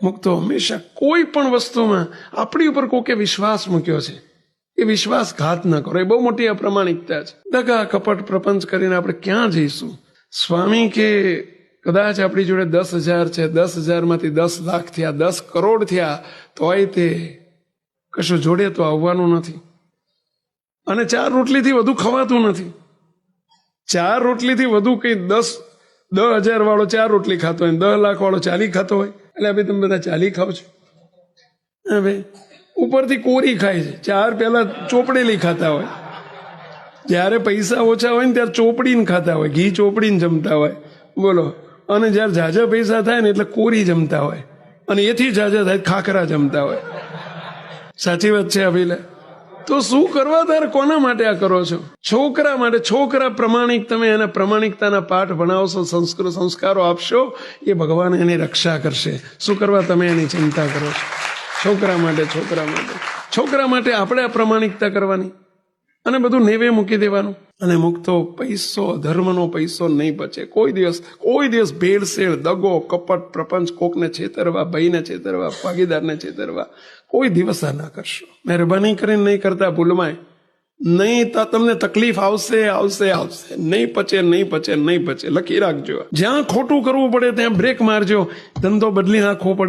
મુક્તો હંમેશા કોઈ પણ વસ્તુમાં આપણી ઉપર કોકે વિશ્વાસ મૂક્યો છે એ વિશ્વાસઘાત ન કરો. એ બહુ મોટી અપ્રામાણિકતા છે. દગા કપટ પ્રપંચ કરીને આપણે ક્યાં જઈશું? સ્વામી કે કદાચ આપણી જોડે 10,000 છે, 10,000માંથી 10 લાખ થયા, 10 કરોડ થયા, તોય તે કશું જોડે તો આવવાનું નથી. અને 4 રોટલીથી વધુ ખવાતું નથી. 4 રોટલીથી વધુ કઈ 10,000 વાળો 4 રોટલી ખાતો હોય, 10 લાખ વાળો 40 ખાતો હોય. એટલે ભાઈ તમે બધા 40 ખાવ છો? હા ભાઈ, ઉપરથી કોરી ખાય છે. 4 પહેલા ચોપડેલી ખાતા હોય, જ્યારે પૈસા ઓછા હોય ને ત્યારે ચોપડીને ખાતા હોય, ઘી ચોપડીને જમતા હોય. બોલો. અને જ્યારે ઝાઝા પૈસા થાય ને એટલે કોરી જમતા હોય, અને એથી ઝાઝા થાય ખાખરા જમતા હોય. સાચી વાત છે અભિલે? તો શું કરવા તારે? કોના માટે આ કરો છો? છોકરા માટે. છોકરા પ્રમાણિક, તમે એના પ્રમાણિકતાના પાઠ ભણાવશો, સંસ્કારો આપશો, એ ભગવાન એની રક્ષા કરશે. શું કરવા તમે એની ચિંતા કરો છો? છોકરા માટે. છોકરા માટે આપણે આ પ્રમાણિકતા કરવાની અને બધું નેવે મૂકી દેવાનું. અને મુક્તો પૈસો, ધર્મનો પૈસો નહીં બચે કોઈ દિવસ. ભેળસેળ, દગો, કપટ, પ્રપંચ, કોકને છેતરવા, ભાઈને છેતરવા, ભાગીદારને છેતરવા કોઈ દિવસ આ ના કરશો. મહેરબાની કરીને નહીં કરતા ભૂલમાંય. નહીં તો તમને તકલીફ આવશે. નહીં પચે. લખી રાખજો. જ્યાં ખોટું કરવું પડે ત્યાં બ્રેક મારજો. ધંધો બદલી નાખવો પડે